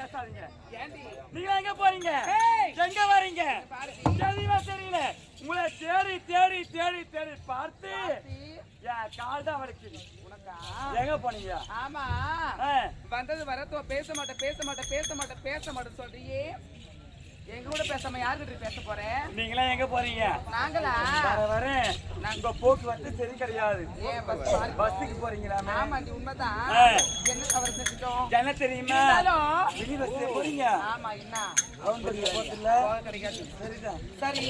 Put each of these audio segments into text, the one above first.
பேசாதீங்க. ஏண்டி நீங்க எங்க போறீங்க? எங்க வரீங்க? தெளிவா தெரியல. உங்களை தேடி தேடி தேடி தேடி பார்த்து என் கால் தான் வலிக்குது. உனக்கா எங்க போனீங்க? ஆமா வந்தது வரத்தோ பேச மாட்டேன் பேச மாட்டேன் பேச மாட்டேன் பேச மாட்டேன் சொல்றியே. எங்க கூட பேசாம யாருக்கிட்ட பேச போறேன்? நீங்களா எங்க போறீங்க? நாங்களா வரேன். நாங்க போக்குவரத்து சரி கிடையாது. பஸ்ஸுக்கு போறீங்களா? ஆமா நீ உண்மைதான். என்ன தவறு செஞ்சிட்டோம்? என்ன தெரியுமா? மினி பஸ்ல போறீங்க. ஆமா என்ன ரவுண்ட் பஸ்ல போறதில்ல. கிடைக்காது. சரிதான். சரி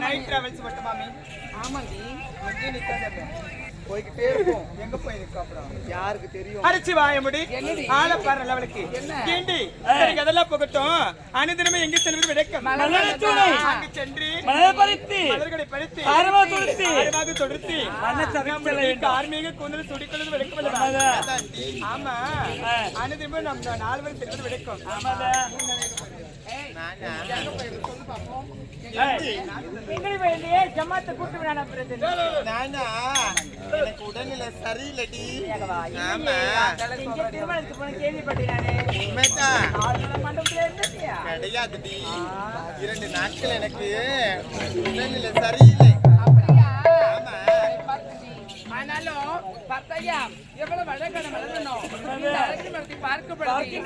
நைட் டிராவல்ஸ் மட்டும் மாமி. ஆமாண்டி இங்கே நிக்காதே. போய்கிட்டே இருக்கும். எங்க போய் நிக்க அப்புறம் யாருக்கு தெரியும்? அடிச்சு வாய முடி. ஆள பாரு லெவலுக்கு. கேண்டி சரி அதெல்லாம் போகட்டும். அனுதினமே எங்க செல்வது விடக்கம். அங்க சென்று மலர்களை பறித்து ஆரமாக தொடுத்து ஆர்மீக கூந்தல் சுடிக்கொள்வது விடக்கம். ஆமா அனுதினமே நம்ம 4 பேர் செல்வது விடக்கம். ஆமாடா. எனக்கு உடல்நிலை சரியில்லடி. கிடையாதுடி. 2 நாட்கள் எனக்கு உடல்நிலை சரியில்லை. ஆனாலும் பத்தையா எவ்வளவு அழகான மலரணும் பார்க்கப்படாது.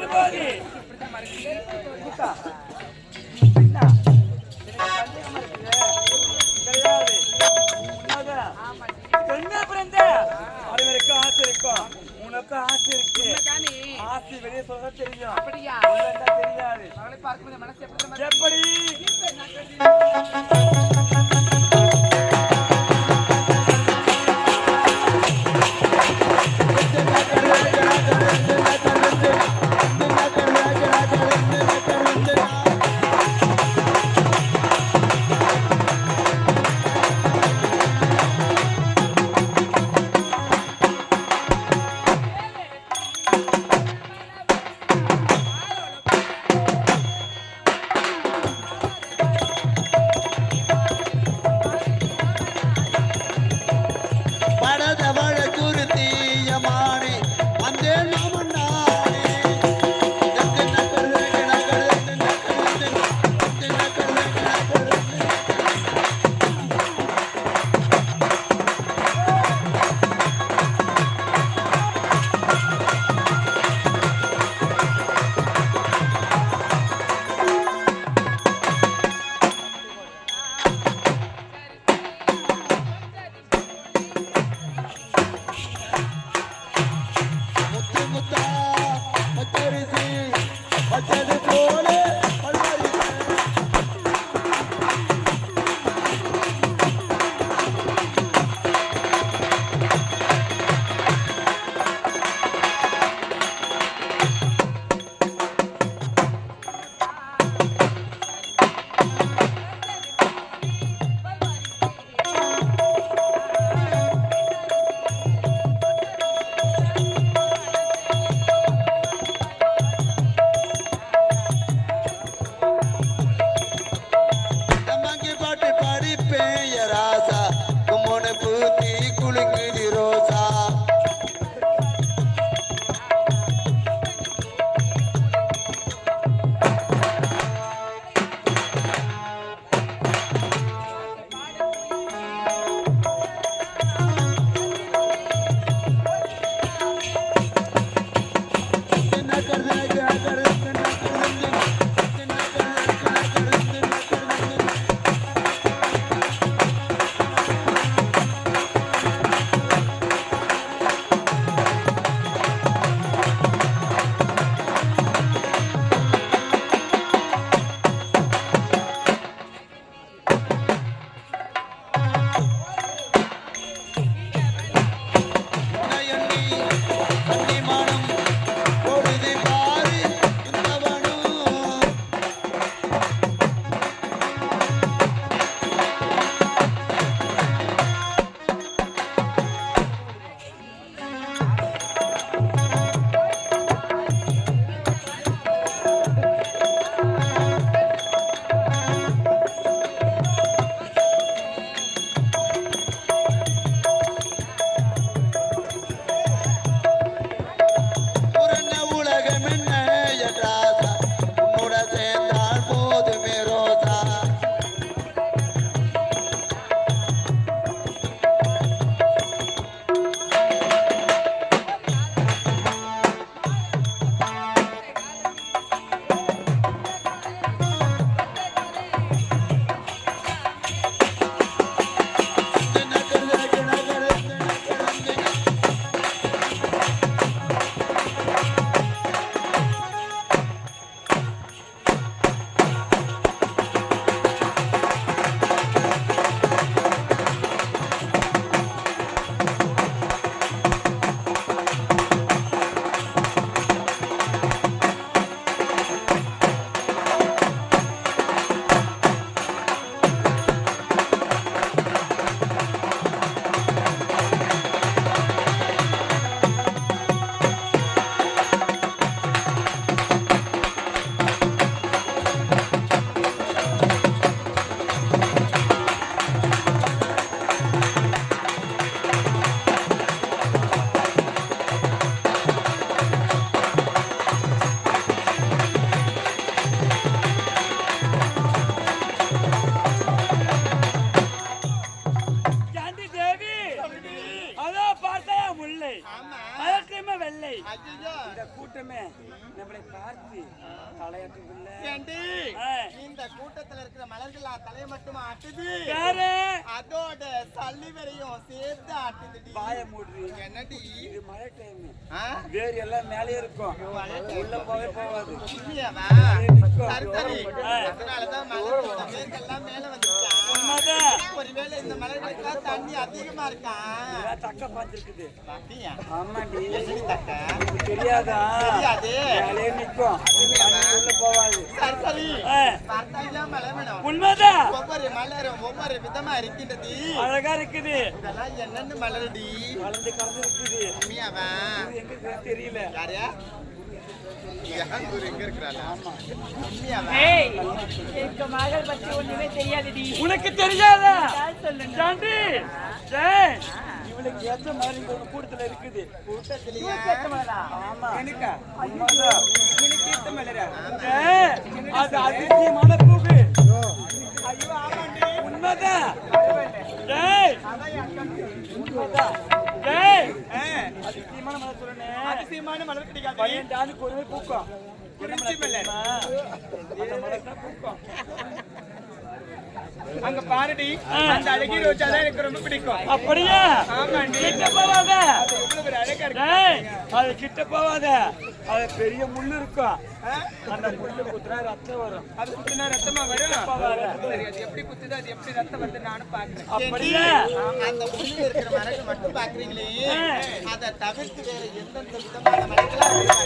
அனைவருக்கும் ஆசை இருக்கும். உனக்கு ஆசை இருக்கு. ஆசை வெளியே சொல்ல தெரியும். அப்படியா தெரியாது. அவளை பார்க்கும்போது மனசு எப்படி கூட்டமே நம்மளை பார்த்து தலையாட்டுதில்ல. ஏண்டி இந்த கூட்டத்துல இருக்கிற மலர்களா தலையை மட்டும் ஆட்டுது, அதோட சல்லி வரையும் சேர்த்து ஆட்டுதுடி. வாய மூடுது. என்னடி இது மழை டைம், வேறு எல்லாம் மேலே இருக்கும், உள்ள போகாது. உண்மையாவா? சரி சரி, அதனாலதான் மலர்களோட வேர்கள்லாம் மேல வந்துச்சா? ஒருவேளை இந்த மலர்களுக்கெல்லாம் தண்ணி அதிகமா இருக்கா? தக்க பாத்துருக்குது. அப்படியா? ஆமாண்டி. தக்க தெரியாதா? தெரியாது. மேலே நிக்கும், உள்ள போகாது. சரி சரி, பார்த்தாயா மலை வேணும்? உண்மைதான். ஒவ்வொரு மலரும் ஒவ்வொரு விதமா இருக்கின்றது, அழகா இருக்குது. இதெல்லாம் என்னன்னு மலரடி? கலந்து கலந்து இருக்குது. உண்மையாவா? எங்க இருக்குன்னு தெரியல. யாரையா? எங்க இருக்கிறாளா? உண்மையாவா? எங்க மகள் பத்தி ஒண்ணுமே தெரியாதுடி. உனக்கு தெரியாதா? சாண்டி, இவளுக்கு ஏற்ற மாதிரி இங்க ஒரு கூட்டத்துல இருக்குது. கூட்டத்திலேயே ஆமா. எனக்கா? உண்மைதான். எனக்கு ஏத்த மலரா? அது அதிசயமான பூவு. ஐயோ ஆமாண்டி. உண்மைதான். உண்மைதான். அதிசயமான மலர் சொல்லுனே. அதிசயமான மலர் கிடைக்காது. 12 ஆண்டுக்கு ஒருவே பூக்கும். குறிஞ்சி மலர். அந்த மலர் தான் பூக்கும். அங்க பாருடி, அந்த அழகிய ரோஜா தான் எனக்கு ரொம்ப பிடிக்கும். அப்படியே? ஆமாண்டி. கிட்ட போவாத. அது எவ்வளவு ஒரு அழகா இருக்கு. அது கிட்ட போவாத. அது பெரிய முள்ளு இருக்கும். அந்த முள்ளு குத்துனா ரத்தம் வரும். அது குத்துனா ரத்தமா வரும். சரி, அது எப்படி குத்துது, அது எப்படி ரத்தம் வருது நானும் பாக்குறேன். அப்படியே? அந்த முள்ளு இருக்கிற மரத்தை மட்டும் பாக்குறீங்களே, அதை தவிர்த்து வேற எந்தெந்த விதமான மரங்களா இருக்கு?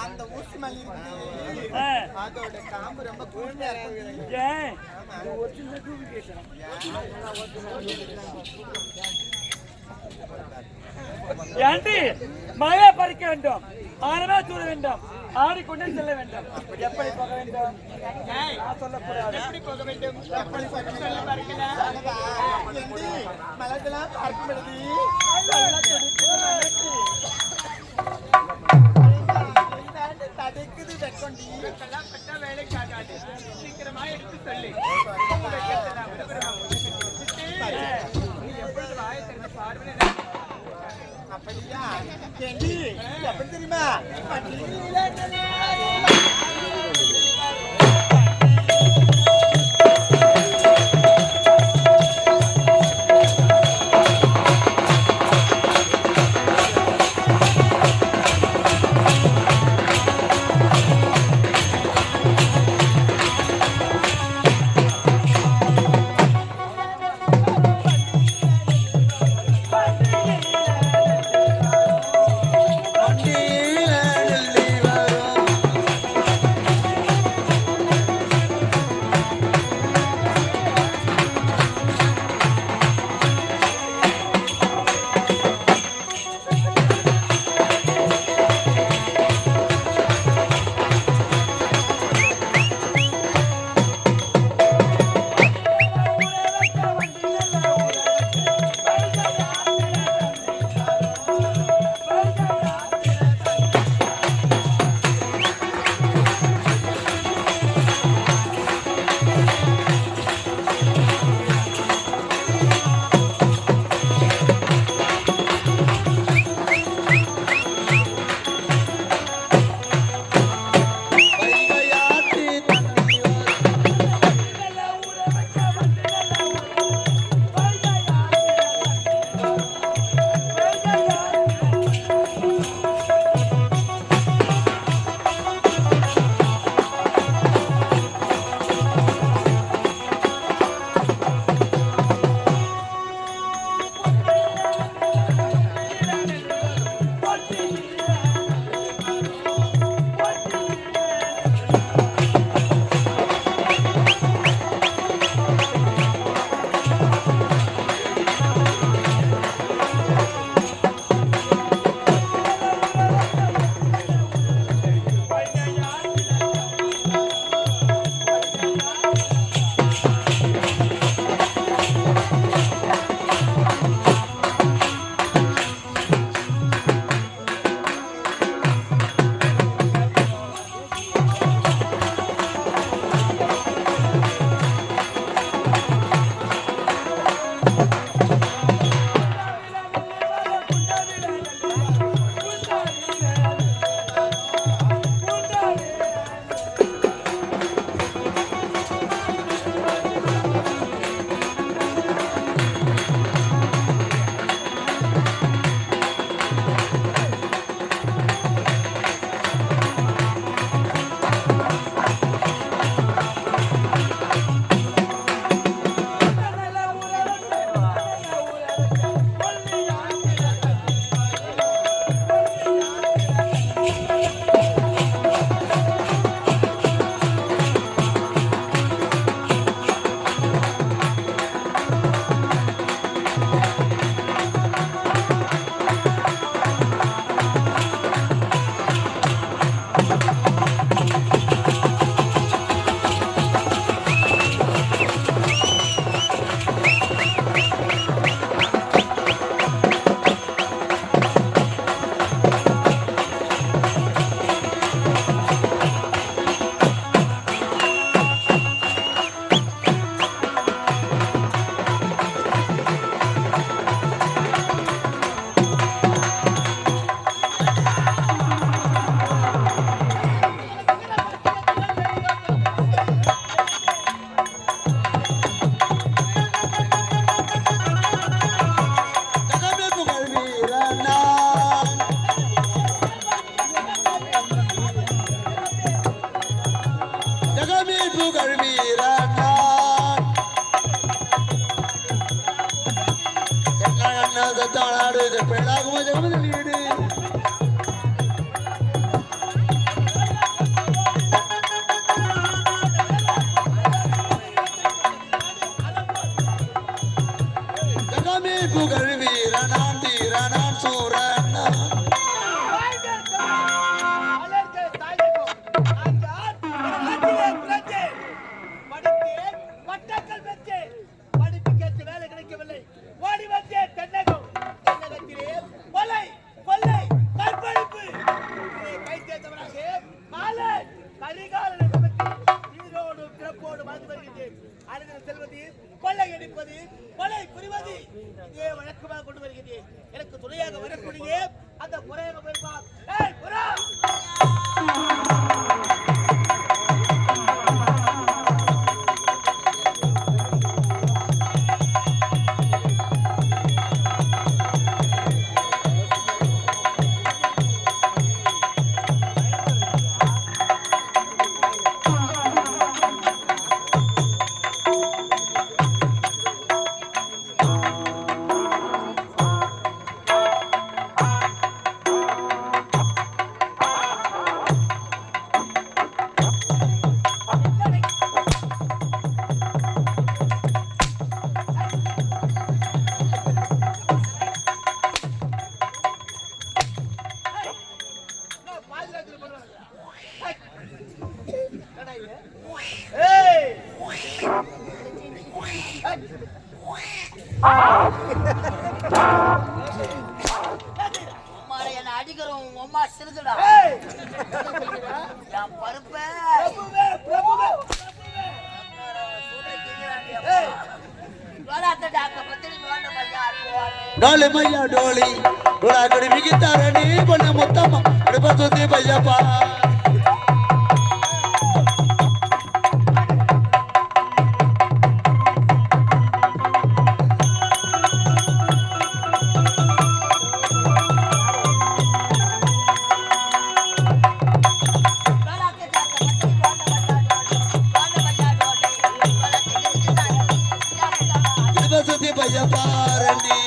அந்த ஊசி மல்லி அதோட காம்பு ரொம்ப கூர்மையா இருக்கு. ஏண்டி மழையை பறிக்க வேண்டும், ஆனவே தூர வேண்டும், ஆடிக்கொண்டே செல்ல வேண்டும். எப்படி போக வேண்டும்? சொல்லக்கூடாது. எப்படி போக வேண்டும்? எப்படி சொல்ல பாருங்களா? மலர்களாம் பார்க்கும் பொழுது தடுக்குது வெக்கொண்டி. வேலைக்கு ஆகாது. சீக்கிரமா எடுத்து சொல்லி எப்பொழுது வாயை திறந்து பார்வையில அப்படியா? எப்படி தெரியுமா? ஜெகமதலியடு ஜகமே புகழ் வீரனான் தீரனான் சூரனா எனக்கு துணையாக வரக்கூடிய அந்த முறையாக பெருமாள் என்ன அடிக்கிறோம் அம்மா சிறுதுடா என் பருப்ப डोले मैया डोली डोला कड़ी मिगी तारनी बने मुत्तम अड़पा सुधी भैयापा सुधी भैयापा रंडी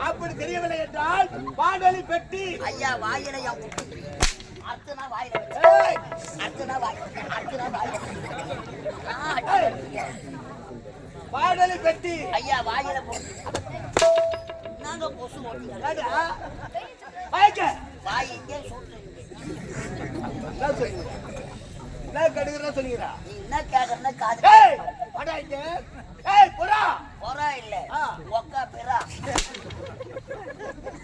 அப்படி தெரியவில்லை என்றால் பாடலி பெட்டி ஐயா வாயில அர்த்தனா வாயில அர்த்தனா வாயில பாடலி பெட்டி ஐயா வாயில நாங்க கொசு ஓட்டிங்க வாய் இங்கே சொல்றீங்க நான் கடுகிறா சொல்லுகிறா நீ என்ன கேக்குறன்னா காது அடா இங்க ஏய் புறா புறா இல்ல ஒக்கா பெரா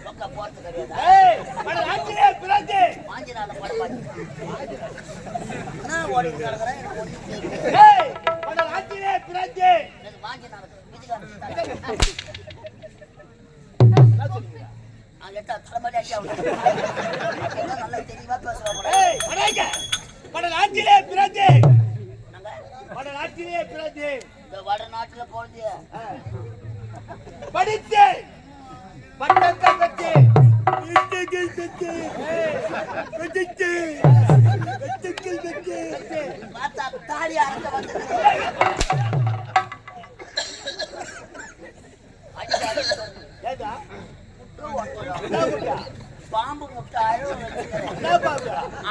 பக்க போறது கிடையாது. ஏய் வட ராத்திரியே பிராஜி மாஞ்சி நாள போட பாத்து நான் ஓடி கிடக்குறேன். எனக்கு ஒண்ணு தெரியல. ஏய் வட ராத்திரியே பிராஜி எனக்கு மாஞ்சி நாள விதிகாரம் நான் கேட்டா தலைமலை அடியா நல்லா தெளிவா பேசுவாங்க. ஏய் வடங்க வட ராத்திரியே பிராஜி நாங்க வட ராத்திரியே பிராஜி இந்த வடநாட்டுல போறது படிச்சே பட்டத்தை பெற்று இத்தகை பெற்று படிச்சே இத்தகை பெற்று பார்த்தா தாலி அறுக்க வந்தது. ஏதா பாம்பு முட்டாயும்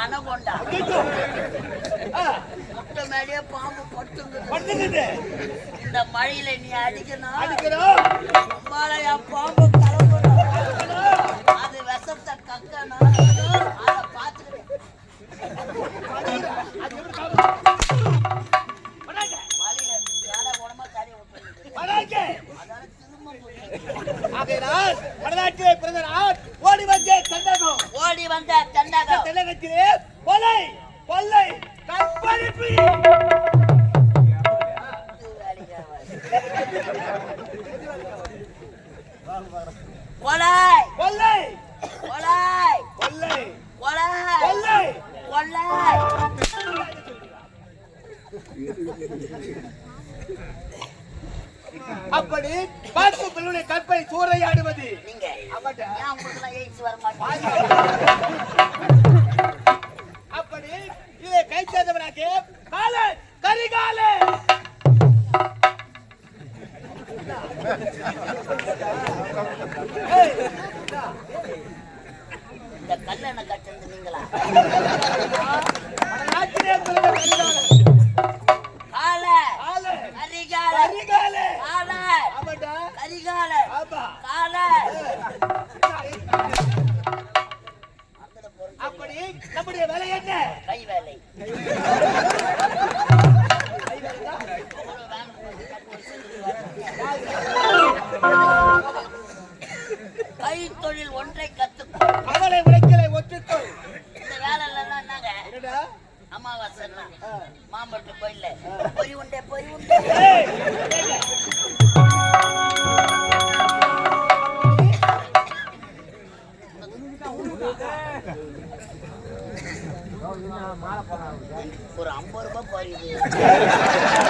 அனகொண்டா முட்டை மேலேயே பாம்பு படுத்துங்குது. இந்த மழையில நீ அடிக்கணும் என் பாம்பு கலக்கணும். அது விஷத்தை கக்கணும். அதை பார்த்துக்கிட்டு மழையில வேலை உடம்பா தறி விட்டு அதனால திரும்ப வடநாட்டிலே பிறந்த நான் ஓடி வந்தே தண்டகம் ஓடி வந்த தென்னகம் தென்னகத்திலே கொலை கொள்ளை கற்பழிப்பு கொலை கொள்ளை கொலை கொள்ளை கொலை கொள்ளை கொலை அப்படி பார்த்து பிள்ளைடைய கற்பை சூறையாடுவது நீங்க ஏன் உங்களுக்குலாம் எய்ட்ஸ் வர மாட்டேன். அப்படி இதை கை சேர்ந்தவனாக்கு கால கரிகாலே இந்த கல்லணை கட்டுறது நீங்களா? நாட்டிலே பிறந்த கரிகாலே காலை காலே கரிகாலை கரிகாலே காலை ஆமாடா கரிகாலை ஆமா காலை அப்படி நம்முடைய வேலை என்ன கை வேலை. கை தொழில் ஒன்றை கத்துக்கோ. அவளை உழைக்கலை ஒற்றுக்கொள் இந்த வேலை எல்லாம் என்னங்க என்னடா அமாவாசைன்னா மாம்பட்டு கோயில்ல பொறி உண்டே பொறி உண்டே. ஏய் ஒரு 50 ரூபாய் போறீங்க.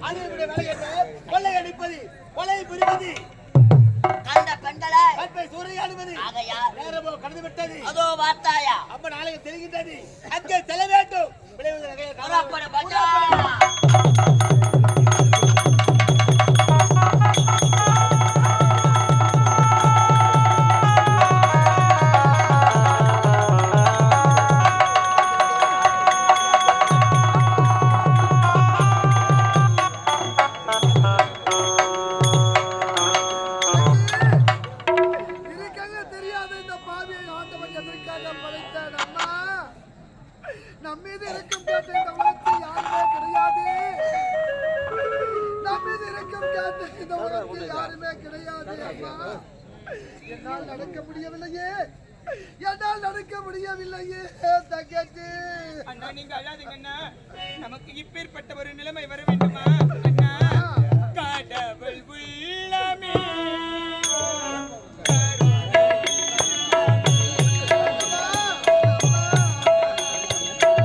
அதனுடைய வேலை என்ன கொள்ளை அடிப்பது கொலை புரிவது கண்ட பெண்களை கற்பை சூறையாடுவது ஆகையா நேரமோ கடந்து விட்டது அதோ வார்த்தாயா அப்ப நாளைக்கு தெரிகின்றது அங்கே செல்ல வேண்டும் விளைவது நகையை புறப்பட பஜா. நம்மீது இருக்கும் கேட்ட இந்த உலகத்தில் யாருமே கிடையாது. நம்மீது இருக்கும் கேட்ட இந்த உலகத்தில் யாருமே கிடையாது. அம்மா என்னால் நடக்க முடியவில்லையே, என்னால் நடக்க முடியவில்லையே தங்கச்சி. அண்ணா நீங்க அழாதீங்க அண்ணா. நமக்கு இப்பேற்பட்ட ஒரு நிலைமை வர வேண்டுமா அண்ணா? கடவுள் உள்ளமே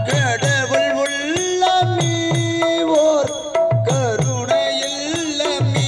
கடவுள் உள்ளமே ஓர் கருணை இல்லமே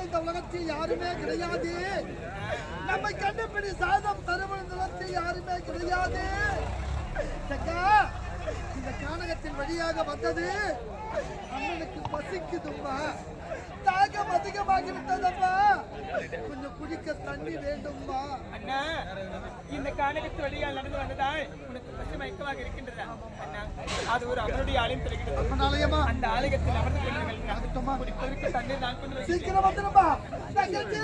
இந்த உலகத்தில் யாருமே கிடையாது. நம்மை கண்டுபிடி சாதம் தருவன் நிலத்தில் யாருமே கிடையாது. இந்த கானகத்தின் வழியாக வந்தது அண்ணனுக்கு பசிக்குதும்மா, தாகம் அதிகமாகி விட்டதம்மா, கொஞ்சம் குடிக்க தண்ணி வேண்டும்மா. அண்ணா, இந்த கானகத்து வழியால் நடந்து வந்ததால் உனக்கு பசி மயக்கமாக இருக்கின்றதா? அண்ணா, அது ஒரு அவருடைய ஆலயம் தெரிகிறது. அந்த ஆலயத்தில் அமர்ந்து கொள்ளுங்கள். குடிப்பதற்கு தண்ணீர் நான் கொண்டு வருகிறேன். சீக்கிரம் வந்துடும்மா தங்கச்சி.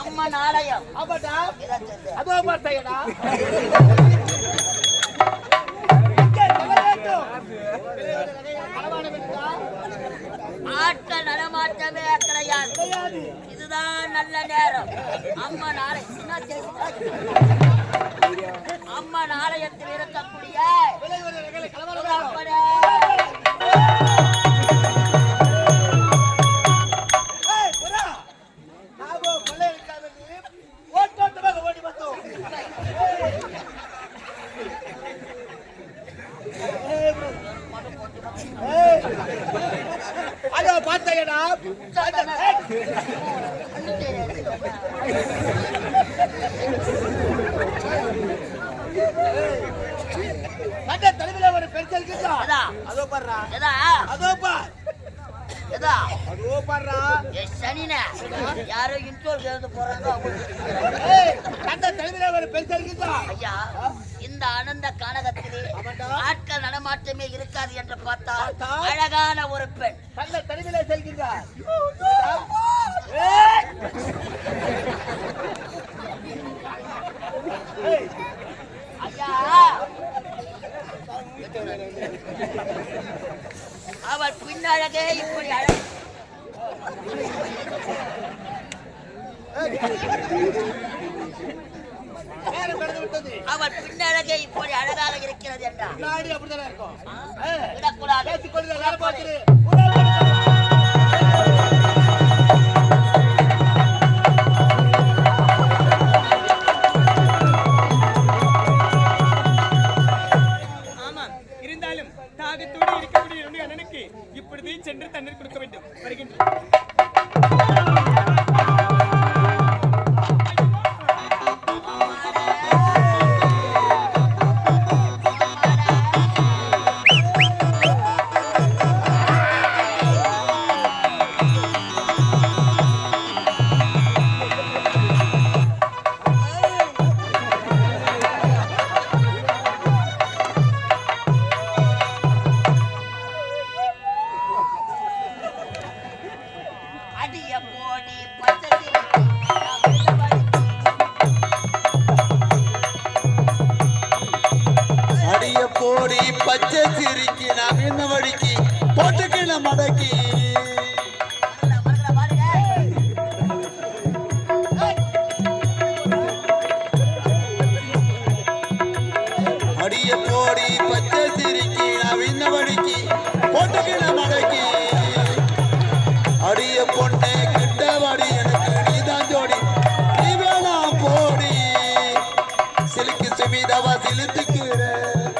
அம்மா நாளையம் அதோ பார்த்தையடா. ஆட்கள் நடமாட்டமே கிடையாது. இதுதான் நல்ல நேரம். அம்மா நாளை அம்மா நாளையத்தில் இருக்கக்கூடிய அதோ பார்த்தையடா. அந்த தலைவில ஒரு பெருசல் இருக்குதா? அதோ பாருடா. எதா அதோ பார். எதா அதோ பாருடா. சனினா யாரோ இன்ட்ரோல் எழுத போறாங்க. அந்த தலைவில ஒரு பெருசல் இருக்குதா? ஐயா, இந்த ஆனந்த கானகத்திலே ஆட்கள் நடமாட்டமே இருக்காது என்று பார்த்தா அழகான ஒரு பெண் அந்த தலைவில செல்கிறார். ஐயா, அவள் பின்னழகே இப்படி அவள் பின்னழகே இப்படி அழகாக இருக்கிறது என்றால் அப்படித்தானே இருக்கும். விடக்கூடாது. பேசிக்கொண்டு வேலை பார்த்துரு. இருந்தாலும் தாகத்தோடு இருக்கக்கூடிய என்னுடைய அண்ணனுக்கு இப்பொழுதே சென்று தண்ணீர் கொடுக்க வேண்டும். வருகின்றேன். எடுத்துக்கிறேன்